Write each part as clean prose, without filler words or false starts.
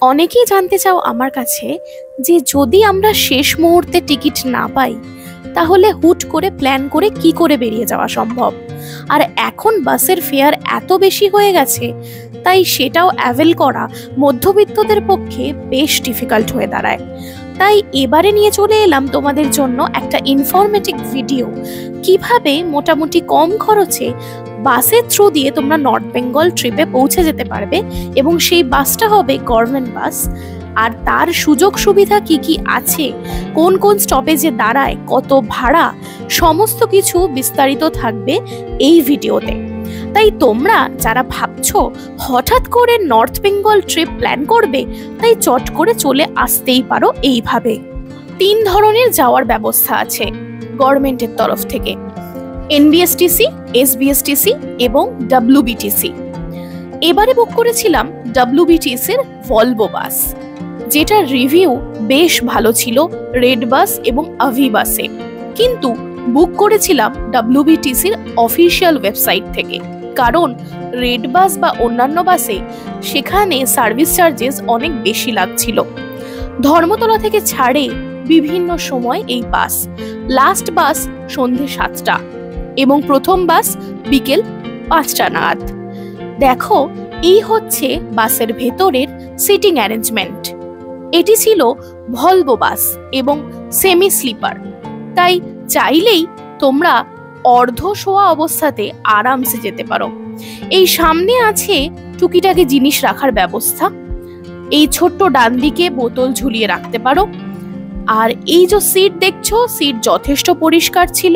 অনেকেই জানতে চাও আমার কাছে যে যদি আমরা শেষ মুহূর্তে টিকিট না পাই তাহলে হুট করে প্ল্যান করে কি করে বেরিয়ে যাওয়া সম্ভব। আর এখন বাসের ফেয়ার এত বেশি হয়ে গেছে তাই সেটাও অ্যাভেল করা মধ্যবিত্তদের পক্ষে বেশ ডিফিকাল্ট হয়ে দাঁড়ায়। তাই এবারে নিয়ে চলে এলাম তোমাদের জন্য একটা ইনফরমেটিভ ভিডিও, কিভাবে মোটামুটি কম খরচে বাসের থ্রু দিয়ে তোমরা নর্থ বেঙ্গল ট্রিপে পৌঁছে যেতে পারবে এবং সেই বাসটা হবে গভর্নমেন্ট বাস। আর তার সুযোগ সুবিধা কি কি আছে, কোন কোন স্টপেজে দাঁড়ায়, কত ভাড়া, সমস্ত কিছু বিস্তারিত থাকবে এই ভিডিওতে। তাই তোমরা যারা ভাবছো হঠাৎ করে নর্থ বেঙ্গল ট্রিপ প্ল্যান করবে, তাই চট করে চলে আসতেই পারো। এইভাবে 3 ধরনের যাওয়ার ব্যবস্থা আছে গভর্নমেন্টের তরফ থেকে: এনবিএসটিসি, এসবিএসটিসি এবং ডব্লিউবিটিসি। এবারে বুক করেছিলাম ডব্লিউবিটিসির ভলভো বাস, যেটার রিভিউ বেশ ভালো ছিল রেড বাস এবং আভি বাসে, কিন্তু বুক করেছিলাম ডব্লিউবিটিসির অফিসিয়াল ওয়েবসাইট থেকে। কারণ রেড বাস বা অন্যান্য বাসে সেখানে সার্ভিস চার্জেস অনেক বেশি লাগছিল। ধর্মতলা থেকে ছাড়ে বিভিন্ন সময় এই বাস। লাস্ট বাস সন্ধে 7টা এবং প্রথম বাস বিকেল 5টা নাগাদ। দেখো, এই হচ্ছে বাসের ভেতরের সিটিং অ্যারেঞ্জমেন্ট। এটি ছিল ভলভো বাস এবং সেমি স্লিপার, তাই চাইলেই তোমরা অর্ধ শোয়া অবস্থাতে আরামসে যেতে পারো। এই সামনে আছে টুকিটাকি জিনিস রাখার ব্যবস্থা। এই ছোট্ট ডান দিকে বোতল ঝুলিয়ে রাখতে পারো। আর এই যে সিট দেখছো, সিট যথেষ্ট পরিষ্কার ছিল,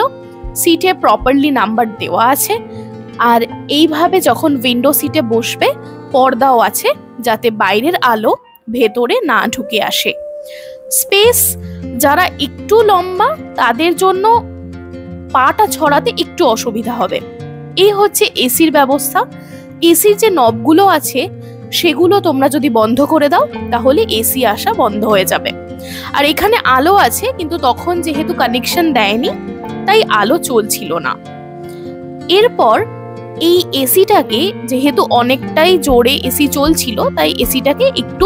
সিটে প্রপারলি নাম্বার দেওয়া আছে। আর এইভাবে যখন উইন্ডো সিটে বসবে, পর্দাও আছে যাতে বাইরের আলো ভেতরে না ঢুকে আসে। স্পেস যারা একটু লম্বা তাদের জন্য পাটা ছড়াতে একটু অসুবিধা হবে। এই হচ্ছে এসির ব্যবস্থা। এসির যে নবগুলো আছে সেগুলো তোমরা যদি বন্ধ করে দাও তাহলে এসি আসা বন্ধ হয়ে যাবে। আর এখানে আলো আছে, কিন্তু তখন যেহেতু কানেকশন দেয়নি তাই আলো চলছিল না। এরপর এই এসিটাকে, যেহেতু অনেকটাই জোরে এসি চলছিল, তাই এসিটাকে একটু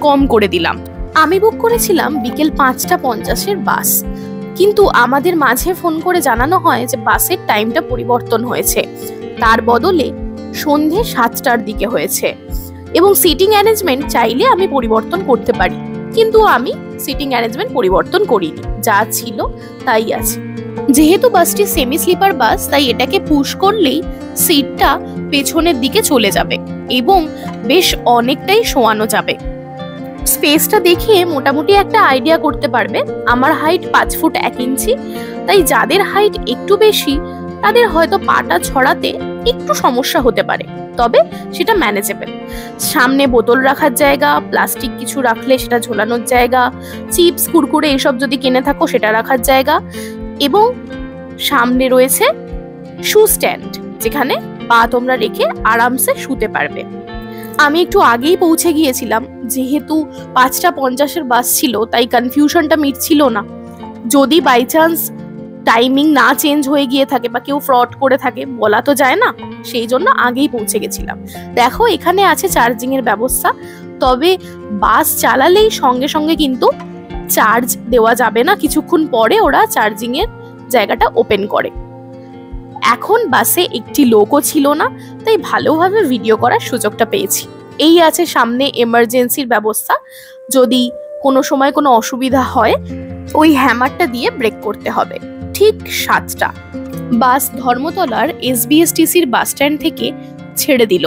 কম করে দিলাম। আমি বুক করেছিলাম বিকেল 5:50 বাস, কিন্তু আমাদের মাঝে ফোন করে জানানো হয় যে বাসের টাইমটা পরিবর্তন হয়েছে, তার বদলে সন্ধে 7টার দিকে হয়েছে। এবং সিটিং অ্যারেঞ্জমেন্ট চাইলে আমি পরিবর্তন করতে পারি, কিন্তু আমি সিটিং অ্যারেঞ্জমেন্ট পরিবর্তন করিনি, যা ছিল তাই আছে। যেহেতু বাসটি সেমি স্লিপার বাস, তাই এটাকে পুশ করলেই সিটটা পেছনের দিকে চলে যাবে এবং বেশ অনেকটাই শোয়ানো যাবে। স্পেসটা দেখে মোটামুটি একটা আইডিয়া করতে পারবে। আমার হাইট 5 ফুট 1 ইঞ্চি, তাই যাদের হাইট একটু বেশি তাদের হয়তো পাটা ছড়াতে একটু সমস্যা হতে পারে, তবে সেটা ম্যানেজেবল। সামনে বোতল রাখার জায়গা, প্লাস্টিক কিছু রাখলে সেটা ঝোলানোর জায়গা, চিপস কুরকুরে এসব যদি কিনে থাকো সেটা রাখার জায়গা, এবং সামনে রয়েছে শু স্ট্যান্ড, যেখানে পা তোমরা রেখে আরামসে শুতে পারবে। আমি একটু আগেই পৌঁছে গিয়েছিলাম, যেহেতু 5:50 বাস ছিল তাই কনফিউশনটা মিটছিল না। যদি বাই চান্স টাইমিং না চেঞ্জ হয়ে গিয়ে থাকে বা কেউ ফ্রড করে থাকে, বলা তো যায় না, সেই জন্য আগেই পৌঁছে গেছিলাম। দেখো, এখানে আছে চার্জিং এর ব্যবস্থা, তবে বাস চালালেই সঙ্গে সঙ্গে কিন্তু চার্জ দেওয়া যাবে না, কিছুক্ষণ পরে ওরা চার্জিং এর জায়গাটা ওপেন করে। এখন বাসে একটি লোকও ছিল না, তাই ভালোভাবে ভিডিও করার সুযোগটা পেয়েছি। এই আছে সামনে এমার্জেন্সির ব্যবস্থা, যদি কোনো সময় কোনো অসুবিধা হয় ওই হ্যামারটা দিয়ে ব্রেক করতে হবে। ঠিক 7টা বাস ধর্মতলার এসবিএসটিসির বাস স্ট্যান্ড থেকে ছেড়ে দিল,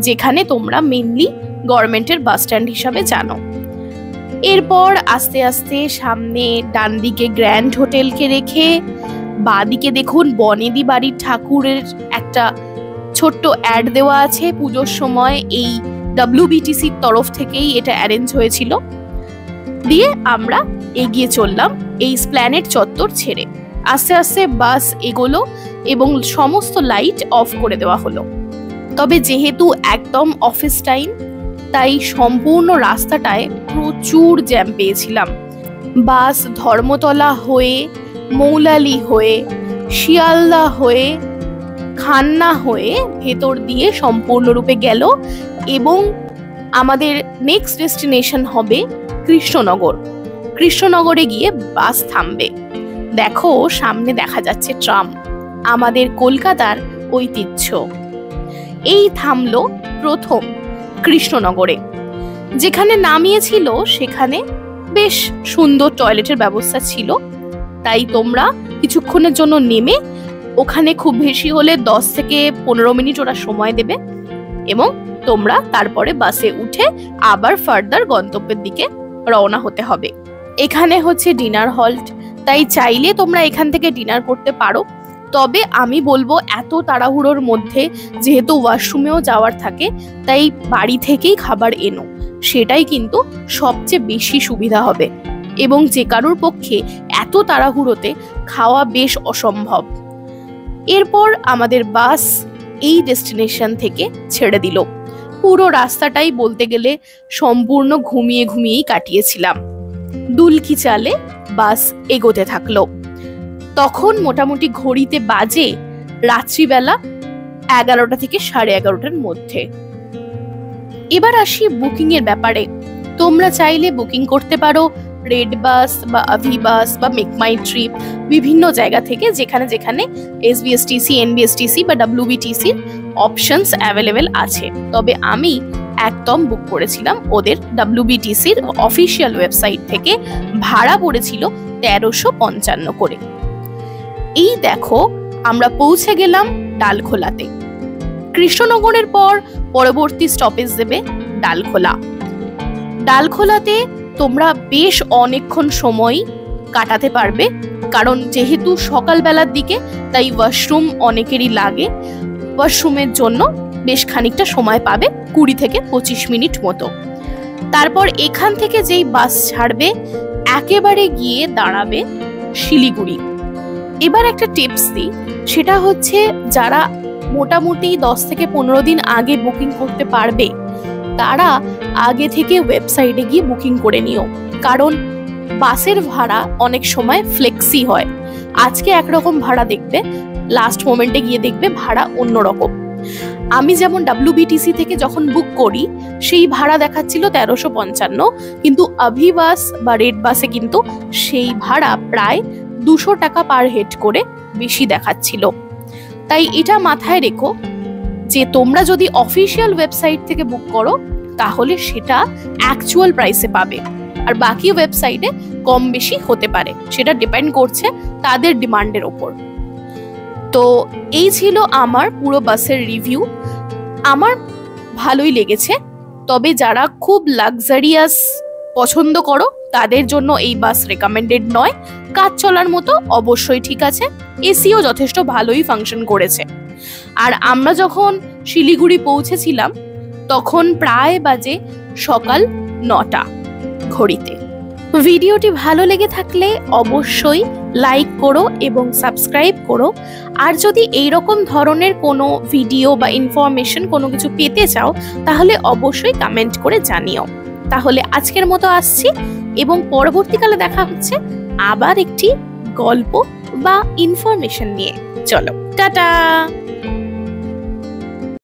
যেখানে তোমরা মেইনলি গভর্নমেন্টের বাস স্ট্যান্ড হিসাবে জানো। এরপর আস্তে আস্তে সামনে ডান দিকে গ্র্যান্ড হোটেলকে রেখে বাঁদিকে দেখুন বনেদি বাড়ির ঠাকুরের একটা ছোট্ট অ্যাড দেওয়া আছে। পুজোর সময় এই ডব্লিউবিটিসির তরফ থেকেই এটা অ্যারেঞ্জ হয়েছিল। দিয়ে আমরা এগিয়ে চললাম এই স্প্ল্যানেড চত্বর ছেড়ে। আস্তে আস্তে বাস এগোলো এবং সমস্ত লাইট অফ করে দেওয়া হলো। তবে যেহেতু একদম অফিস টাইম, তাই সম্পূর্ণ রাস্তাটায় প্রচুর জ্যাম পেয়েছিলাম। বাস ধর্মতলা হয়ে, মৌলালি হয়ে, শিয়ালদা হয়ে, খান্না হয়ে ভেতর দিয়ে সম্পূর্ণরূপে গেল এবং আমাদের নেক্সট ডেস্টিনেশন হবে কৃষ্ণনগর। কৃষ্ণনগরে গিয়ে বাস থামবে। দেখো সামনে দেখা যাচ্ছে ট্রাম, আমাদের কলকাতার ঐতিহ্য। এই থামলো প্রথম কৃষ্ণনগরে। যেখানে নামিয়েছিল সেখানে বেশ সুন্দর টয়লেটের ব্যবস্থা ছিল, তাই তোমরা কিছুক্ষণের জন্য নেমে ওখানে খুব বেশি হলে 10 থেকে 15 মিনিট ওরা সময় দেবে এবং তোমরা তারপরে বাসে উঠে আবার ফার্দার গন্তব্যের দিকে রওনা হতে হবে। এখানে হচ্ছে ডিনার হল্ট, তাই চাইলে তোমরা এখান থেকে ডিনার করতে পারো। তবে আমি বলবো এত তাড়াহুড়োর মধ্যে যেহেতু ওয়াশরুমেও যাওয়ার থাকে, তাই বাড়ি থেকেই খাবার এনো, সেটাই কিন্তু সবচেয়ে বেশি সুবিধা হবে। এবং যে কারোর পক্ষে এত তাড়াহুড়োতে খাওয়া বেশ অসম্ভব। এরপর আমাদের বাস এই ডেস্টিনেশন থেকে ছেড়ে দিল। পুরো রাস্তাটাই বলতে গেলে সম্পূর্ণ ঘুমিয়েই কাটিয়েছিলাম। দুলকি চালে বাস এগোতে থাকলো। তখন মোটামুটি ঘড়িতে বাজে রাত্রিবেলা 11টা থেকে 11:30টার মধ্যে। এবার আসি বুকিং এর ব্যাপারে। তোমরা চাইলে বুকিং করতে পারো রেড বাস বা আভি বাস বা মেক মাই ট্রিপ, বিভিন্ন জায়গা থেকে যেখানে যেখানে এসবিএসটিসি, এনবিএসটিসি বা ডাব্লিউবিটিসি অপশনস অ্যাভেলেবেল আছে। তবে আমি একদম বুক করেছিলাম ওদের ডাব্লিউবিটিসির অফিসিয়াল ওয়েবসাইট থেকে। ভাড়া পড়েছিল 1355 করে। এই দেখো আমরা পৌঁছে গেলাম ডালখোলাতে। কৃষ্ণনগরের পর পরবর্তী স্টপেজ দেবে ডালখোলা। ডালখোলাতে তোমরা বেশ অনেকক্ষণ সময় কাটাতে পারবে, কারণ যেহেতু সকালবেলার দিকে তাই ওয়াশরুম অনেকেরই লাগে। ওয়াশরুমের জন্য বেশ খানিকটা সময় পাবে, 20 থেকে 25 মিনিট মতো। তারপর এখান থেকে যেই বাস ছাড়বে একেবারে গিয়ে দাঁড়াবে শিলিগুড়ি। এবার একটা টিপস দিই, সেটা হচ্ছে যারা মোটামুটি 10 থেকে 15 দিন আগে বুকিং করতে পারবে তারা আগে থেকে ওয়েবসাইটে গিয়ে বুকিং করে নিও, কারণ বাসের ভাড়া অনেক সময় ফ্লেক্সি হয়। আজকে একরকম ভাড়া দেখবে, লাস্ট মোমেন্টে গিয়ে দেখবে ভাড়া অন্যরকম। আমি যেমন ডাব্লিউবিটিসি থেকে যখন বুক করি সেই ভাড়া দেখাচ্ছিল 1355, কিন্তু আভি বাস বা রেড বাসে কিন্তু সেই ভাড়া প্রায় 200 টাকা পার হেড করে বেশি দেখাচ্ছিল। তাই এটা মাথায় রেখো যে তোমরা যদি অফিসিয়াল ওয়েবসাইট থেকে বুক করো তাহলে সেটা অ্যাকচুয়াল প্রাইসে পাবে, আর বাকি ওয়েবসাইটে কম বেশি হতে পারে, সেটা ডিপেন্ড করছে তাদের ডিমান্ডের ওপর। তো এই ছিল আমার পুরো বাসের রিভিউ। আমার ভালোই লেগেছে, তবে যারা খুব লাক্সারিয়াস পছন্দ করো তাদের জন্য এই বাস রেকমেন্ডেড নয়। কাজ চলার মতো অবশ্যই ঠিক আছে, এসিও যথেষ্ট ভালোই ফাংশন করেছে। আর আমরা যখন শিলিগুড়ি পৌঁছেছিলাম তখন প্রায় বাজে সকাল 9টা ঘড়িতে। ভিডিওটি ভালো লেগে থাকলে অবশ্যই লাইক করো এবং সাবস্ক্রাইব করো। আর যদি এইরকম ধরনের কোনো ভিডিও বা ইনফরমেশন কোনো কিছু পেতে চাও তাহলে অবশ্যই কমেন্ট করে জানিও। তাহলে আজকের মতো আসছি এবং পরবর্তীকালে দেখা হচ্ছে আবার একটি গল্প বা ইনফরমেশন নিয়ে। চলো টাটা।